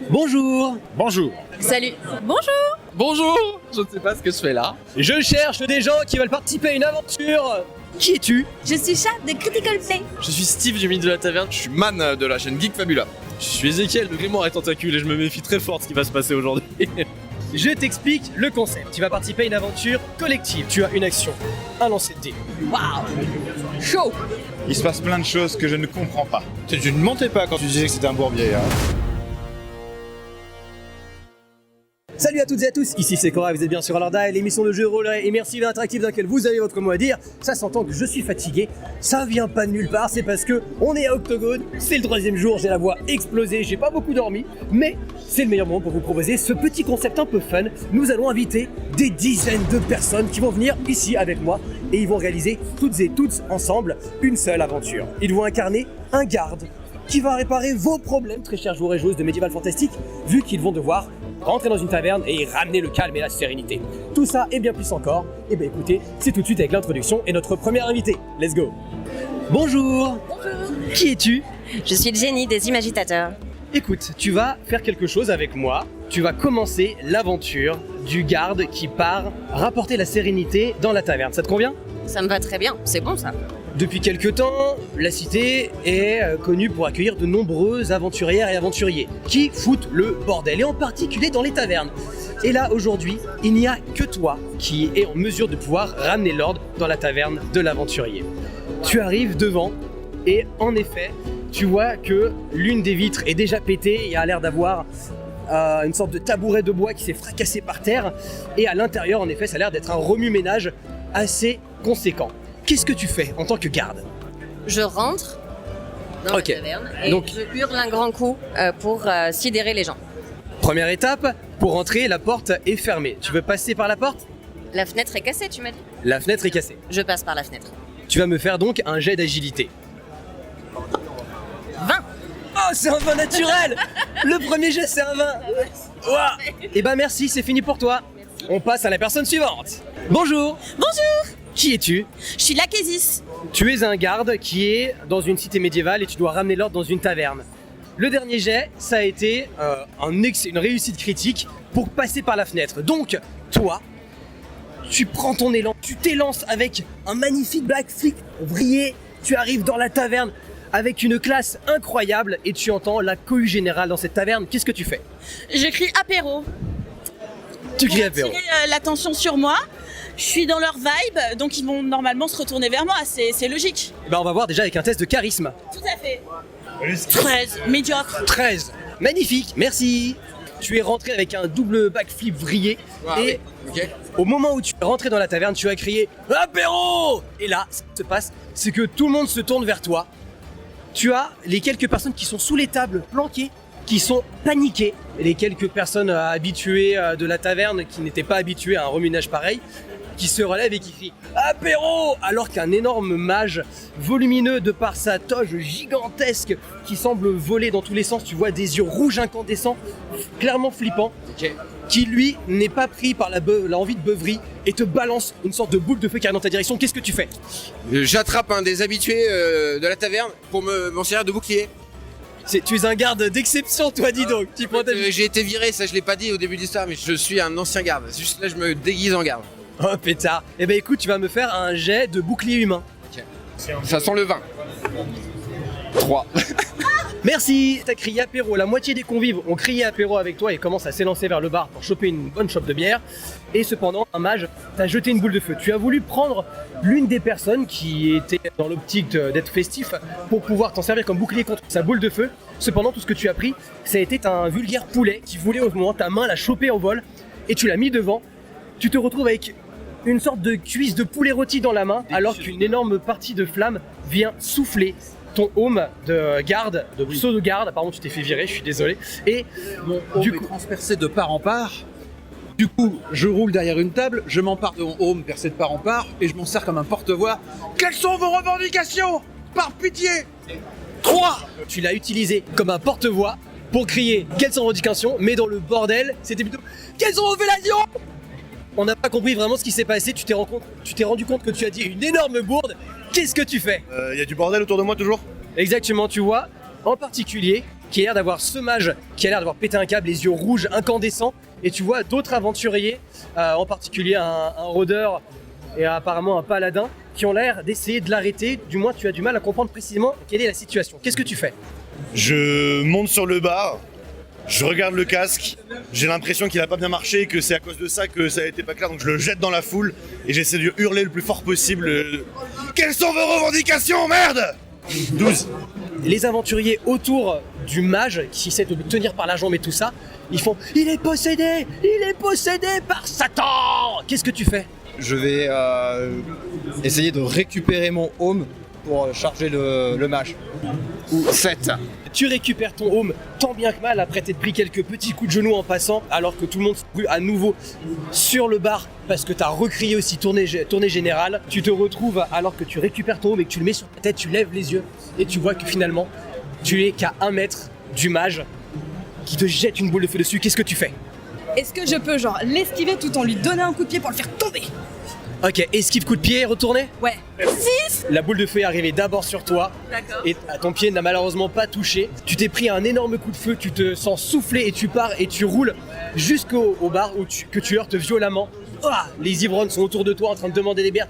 Bonjour. Bonjour. Salut. Bonjour. Bonjour. Je ne sais pas ce que je fais là. Je cherche des gens qui veulent participer à une aventure. Qui es-tu? Je suis Chat de Critical Play. Je suis Steve du Mythe de la Taverne. Je suis Man de la chaîne Geek Fabula. Je suis Ezekiel de Grimoire et Tentacule et je me méfie très fort de ce qui va se passer aujourd'hui. Je t'explique le concept. Tu vas participer à une aventure collective. Tu as une action, un lancer de dés. Waouh. Chaud. Il se passe plein de choses que je ne comprends pas. Tu ne mentais pas quand tu disais que c'était un bourbier, hein. Salut à toutes et à tous, ici c'est Cora, vous êtes bien sur Alorda, l'émission de jeu rôle et immersive et interactive dans laquelle vous avez votre mot à dire. Ça s'entend que je suis fatigué, ça vient pas de nulle part, c'est parce que on est à Octogone, c'est le 3e jour, j'ai la voix explosée, j'ai pas beaucoup dormi, mais c'est le meilleur moment pour vous proposer ce petit concept un peu fun. Nous allons inviter des dizaines de personnes qui vont venir ici avec moi et ils vont réaliser toutes et toutes ensemble une seule aventure. Ils vont incarner un garde qui va réparer vos problèmes, très chers joueurs et joueuses de Medieval Fantastic, vu qu'ils vont devoir rentrer dans une taverne et ramener le calme et la sérénité. Tout ça et bien plus encore, et bien écoutez, c'est tout de suite avec l'introduction et notre premier invité. Let's go. Bonjour. Bonjour. Qui es-tu? Je suis le génie des imagitateurs. Écoute, tu vas faire quelque chose avec moi. Tu vas commencer l'aventure du garde qui part rapporter la sérénité dans la taverne. Ça te convient? Ça me va très bien, c'est bon ça. Depuis quelque temps, la cité est connue pour accueillir de nombreuses aventurières et aventuriers qui foutent le bordel, et en particulier dans les tavernes. Et là, aujourd'hui, il n'y a que toi qui es en mesure de pouvoir ramener l'ordre dans la taverne de l'aventurier. Tu arrives devant, et en effet, tu vois que l'une des vitres est déjà pétée, il y a l'air d'avoir une sorte de tabouret de bois qui s'est fracassé par terre, et à l'intérieur, en effet, ça a l'air d'être un remue-ménage assez conséquent. Qu'est-ce que tu fais en tant que garde? Je rentre dans la taverne et donc, je hurle un grand coup pour sidérer les gens. Première étape, pour rentrer, la porte est fermée. Tu veux passer par la porte? La fenêtre est cassée, tu m'as dit? La fenêtre est cassée. Je passe par la fenêtre. Tu vas me faire donc un jet d'agilité. 20. Oh, c'est un 20 naturel. Le premier jet, c'est un 20. Ouah. Eh ben merci, c'est fini pour toi. Merci. On passe à la personne suivante. Bonjour. Bonjour, Qui es-tu? je suis Lachesis. Tu es un garde qui est dans une cité médiévale et tu dois ramener l'ordre dans une taverne. Le dernier jet, ça a été une réussite critique pour passer par la fenêtre. Donc, toi, tu prends ton élan, tu t'élances avec un magnifique backflip vrillé, tu arrives dans la taverne avec une classe incroyable et tu entends la cohue générale dans cette taverne. Qu'est-ce que tu fais? Je crie apéro. Tu Pour cries apéro. attirer l'attention sur moi. Je suis dans leur vibe, donc ils vont normalement se retourner vers moi, c'est logique. Ben, on va voir déjà avec un test de charisme. Tout à fait. 13, médiocre. 13. Magnifique, merci. Tu es rentré avec un double backflip vrillé et au moment où tu es rentré dans la taverne, tu as crié apéro. Et là, ce qui se passe, c'est que tout le monde se tourne vers toi. Tu as les quelques personnes qui sont sous les tables planquées, qui sont paniquées. Les quelques personnes habituées de la taverne qui n'étaient pas habituées à un remue-ménage pareil, qui se relèvent et qui crient apéro, alors qu'un énorme mage volumineux de par sa toge gigantesque qui semble voler dans tous les sens, tu vois des yeux rouges incandescents, clairement flippants, qui lui n'est pas pris par la envie de beuverie et te balance une sorte de boule de feu qui arrive dans ta direction. Qu'est-ce que tu fais? J'attrape un des habitués de la taverne pour m'en servir de bouclier. Tu es un garde d'exception, toi, dis donc. Tu protèges. J'ai été viré, ça je l'ai pas dit au début de l'histoire, mais je suis un ancien garde. Juste là, je me déguise en garde. Oh pétard. Eh ben écoute, tu vas me faire un jet de bouclier humain. Ça sent le vin. 3. Merci. T'as crié apéro. La moitié des convives ont crié apéro avec toi et commencent à s'élancer vers le bar pour choper une bonne chope de bière. Et cependant, un mage t'a jeté une boule de feu. Tu as voulu prendre l'une des personnes qui était dans l'optique d'être festif pour pouvoir t'en servir comme bouclier contre sa boule de feu. Cependant, tout ce que tu as pris, ça a été un vulgaire poulet qui voulait au moment ta main l'a chopé au vol et tu l'as mis devant. Tu te retrouves avec une sorte de cuisse de poulet rôti dans la main alors qu'une énorme partie de flamme vient souffler ton home de garde, de pseudo-garde. Pardon, tu t'es fait virer, je suis désolé. Et mon home est transpercé de part en part. Du coup, je roule derrière une table, je m'empare de mon home percé de part en part et je m'en sers comme un porte-voix. Quelles sont vos revendications? Par pitié! 3. Tu l'as utilisé comme un porte-voix pour crier quelles sont vos revendications, mais dans le bordel, c'était plutôt quelles sont vos fellations. On n'a pas compris vraiment ce qui s'est passé, tu t'es rendu compte que tu as dit une énorme bourde. Qu'est-ce que tu fais? Y a du bordel autour de moi toujours? Exactement, tu vois, en particulier, qui a l'air d'avoir ce mage qui a l'air d'avoir pété un câble, les yeux rouges, incandescents, et tu vois d'autres aventuriers, en particulier un rôdeur et apparemment un paladin, qui ont l'air d'essayer de l'arrêter. Du moins, tu as du mal à comprendre précisément quelle est la situation. Qu'est-ce que tu fais? Je monte sur le bar, je regarde le casque, j'ai l'impression qu'il a pas bien marché et que c'est à cause de ça que ça a été pas clair, donc je le jette dans la foule et j'essaie de hurler le plus fort possible. Quelles sont vos revendications, merde? 12. Les aventuriers autour du mage qui essaie de le tenir par la jambe et tout ça, ils font « Il est possédé! Il est possédé par Satan !» Qu'est-ce que tu fais? Je vais essayer de récupérer mon home pour charger le mage. Ou 7. Tu récupères ton home tant bien que mal après t'être pris quelques petits coups de genoux en passant, alors que tout le monde se rue à nouveau sur le bar parce que t'as recrié aussi tournée générale. Tu te retrouves alors que tu récupères ton home et que tu le mets sur ta tête, tu lèves les yeux et tu vois que finalement tu es qu'à 1 mètre du mage qui te jette une boule de feu dessus. Qu'est-ce que tu fais? Est-ce que je peux genre l'esquiver tout en lui donnant un coup de pied pour le faire tomber? Ok, esquive, coup de pied, retourner. Ouais. 6. La boule de feu est arrivée d'abord sur toi. D'accord. Et ton pied n'a malheureusement pas touché. Tu t'es pris un énorme coup de feu, tu te sens souffler et tu pars et tu roules jusqu'au bar que tu heurtes violemment. Ah, les ivrognes sont autour de toi en train de demander des bières.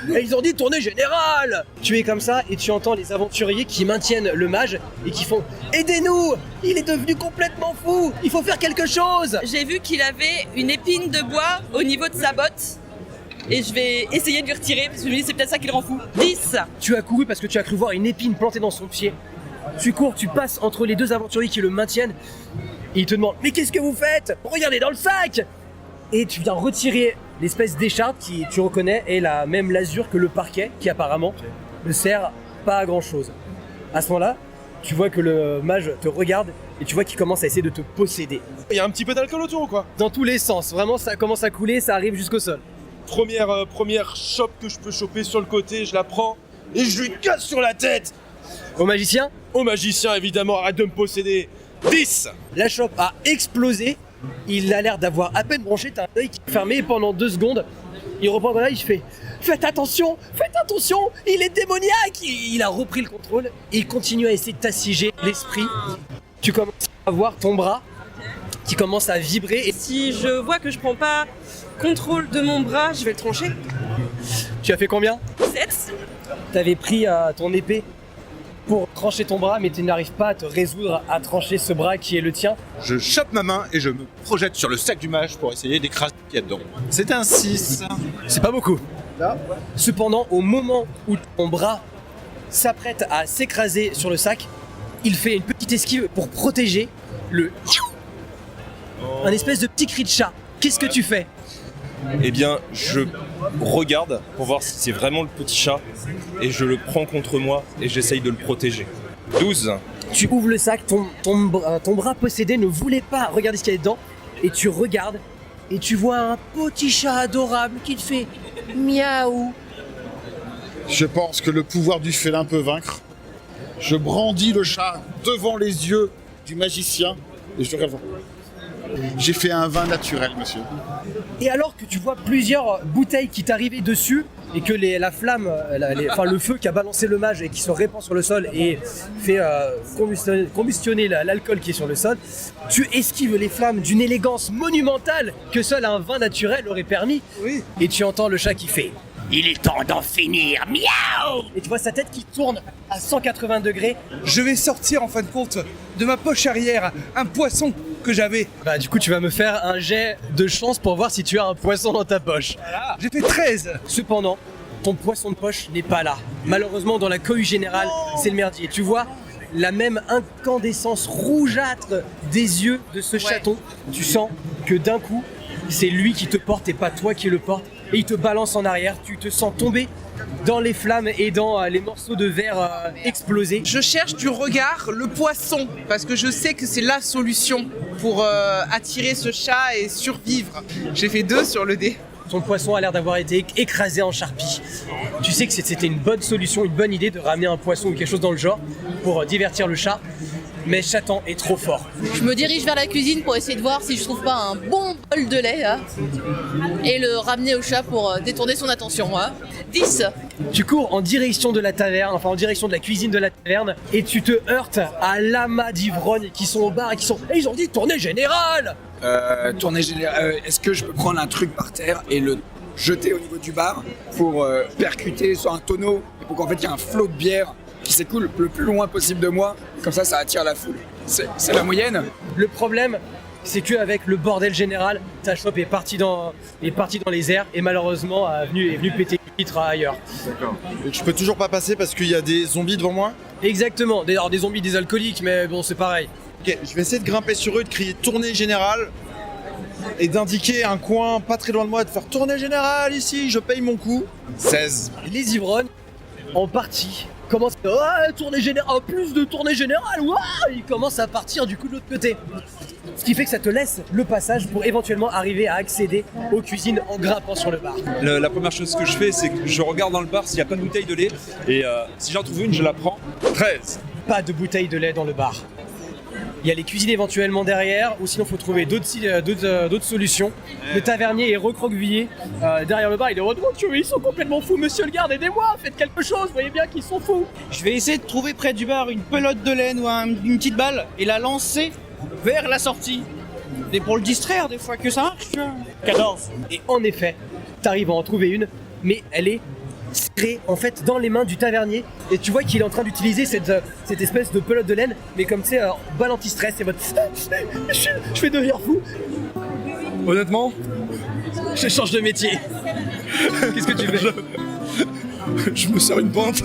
Ils ont dit tournée générale. Tu es comme ça et tu entends les aventuriers qui maintiennent le mage et qui font « Aidez-nous! Il est devenu complètement fou! Il faut faire quelque chose !» J'ai vu qu'il avait une épine de bois au niveau de sa botte. Et je vais essayer de lui retirer parce que je me dis c'est peut-être ça qui le rend fou. 10. Tu as couru parce que tu as cru voir une épine plantée dans son pied. Tu cours, tu passes entre les deux aventuriers qui le maintiennent. Et ils te demandent « Mais qu'est-ce que vous faites? Regardez dans le sac !» Et tu viens retirer l'espèce d'écharpe qui, tu reconnais, est la même lasure que le parquet qui apparemment ne sert pas à grand chose. À ce moment-là, tu vois que le mage te regarde et tu vois qu'il commence à essayer de te posséder. Il y a un petit peu d'alcool autour ou quoi? Dans tous les sens, vraiment ça commence à couler, ça arrive jusqu'au sol. Première chope que je peux choper sur le côté, je la prends et je lui casse sur la tête. Au magicien? Au magicien évidemment, arrête de me posséder. 10. La chope a explosé, il a l'air d'avoir à peine bronché, t'as un œil qui est fermé pendant 2 secondes. Il reprend là, il fait « Faites attention, il est démoniaque !» Il a repris le contrôle et il continue à essayer de t'assiéger l'esprit. Tu commences à voir ton bras qui commence à vibrer. Et Si je vois que je prends pas contrôle de mon bras, je vais le trancher. tu as fait combien? 7. T'avais pris ton épée pour trancher ton bras, mais tu n'arrives pas à te résoudre à trancher ce bras qui est le tien. Je chope ma main et je me projette sur le sac du mage pour essayer d'écraser ce qu'il y a dedans. C'est un 6. C'est pas beaucoup. Cependant, au moment où ton bras s'apprête à s'écraser sur le sac, il fait une petite esquive pour protéger un espèce de petit cri de chat. Qu'est-ce que tu fais? Eh bien, je regarde pour voir si c'est vraiment le petit chat et je le prends contre moi et j'essaye de le protéger. 12. Tu ouvres le sac, ton bras possédé ne voulait pas regarder ce qu'il y a dedans et tu regardes et tu vois un petit chat adorable qui te fait miaou. Je pense que le pouvoir du félin peut vaincre. Je brandis le chat devant les yeux du magicien et je regarde. J'ai fait un vin naturel, monsieur. Et alors que tu vois plusieurs bouteilles qui t'arrivaient dessus et que la flamme, le feu qui a balancé le mage et qui se répand sur le sol et fait combustionner l'alcool qui est sur le sol, tu esquives les flammes d'une élégance monumentale que seul un vin naturel aurait permis. Oui. Et tu entends le chat qui fait « Il est temps d'en finir, miaou !» Et tu vois sa tête qui tourne à 180 degrés. Je vais sortir en fin de compte de ma poche arrière un poisson que j'avais. Bah du coup tu vas me faire un jet de chance pour voir si tu as un poisson dans ta poche. Voilà. J'ai fait 13. Cependant, ton poisson de poche n'est pas là. Malheureusement dans la cohue générale, c'est le merdier. Tu vois la même incandescence rougeâtre des yeux de ce chaton. Tu sens que d'un coup, c'est lui qui te porte et pas toi qui le porte. Et il te balance en arrière, tu te sens tomber dans les flammes et dans les morceaux de verre explosés. Je cherche du regard le poisson, parce que je sais que c'est la solution pour attirer ce chat et survivre. J'ai fait 2 sur le dé. Ton poisson a l'air d'avoir été écrasé en charpie. Tu sais que c'était une bonne solution, une bonne idée de ramener un poisson ou quelque chose dans le genre pour divertir le chat. mais Chatan est trop fort. Je me dirige vers la cuisine pour essayer de voir si je trouve pas un bon bol de lait là, et le ramener au chat pour détourner son attention. 10. Tu cours en direction de la taverne, enfin en direction de la cuisine de la taverne, et tu te heurtes à l'amas d'ivrognes qui sont au bar et et ils ont dit tournée générale. Tournée générale. Est-ce que je peux prendre un truc par terre et le jeter au niveau du bar pour percuter sur un tonneau et pour qu'en fait il y ait un flot de bière qui s'écoule le plus loin possible de moi, comme ça attire la foule. C'est la moyenne. Le problème, c'est qu'avec le bordel général, ta shop est partie dans les airs et malheureusement est venu péter le vitre ailleurs. D'accord. Et je peux toujours pas passer parce qu'il y a des zombies devant moi? Exactement, des zombies, des alcooliques, mais bon, c'est pareil. Ok, je vais essayer de grimper sur eux, de crier tournée générale et d'indiquer un coin pas très loin de moi, de faire tournée générale ici, je paye mon coup. 16. Les ivrognes, en partie, commencent à tournée générale, plus de tournée générale, ils commencent à partir du coup de l'autre côté. Ce qui fait que ça te laisse le passage pour éventuellement arriver à accéder aux cuisines en grimpant sur le bar. La première chose que je fais, c'est que je regarde dans le bar s'il n'y a pas de bouteille de lait. Et si j'en trouve une, je la prends. 13. Pas de bouteille de lait dans le bar. Il y a les cuisines éventuellement derrière, ou sinon il faut trouver d'autres solutions. Le tavernier est recroquevillé derrière le bar, il est ils sont complètement fous, monsieur le garde, aidez-moi, faites quelque chose, vous voyez bien qu'ils sont fous. Je vais essayer de trouver près du bar une pelote de laine ou une petite balle et la lancer vers la sortie. Et pour le distraire, des fois que ça marche, tu vois. 14. Et en effet, t'arrives à en trouver une, mais elle est serrée en fait dans les mains du tavernier et tu vois qu'il est en train d'utiliser cette espèce de pelote de laine, mais comme c'est balle anti-stress, et votre je vais devenir fou. Honnêtement, je change de métier. Qu'est-ce que tu fais? Je me sers une pente.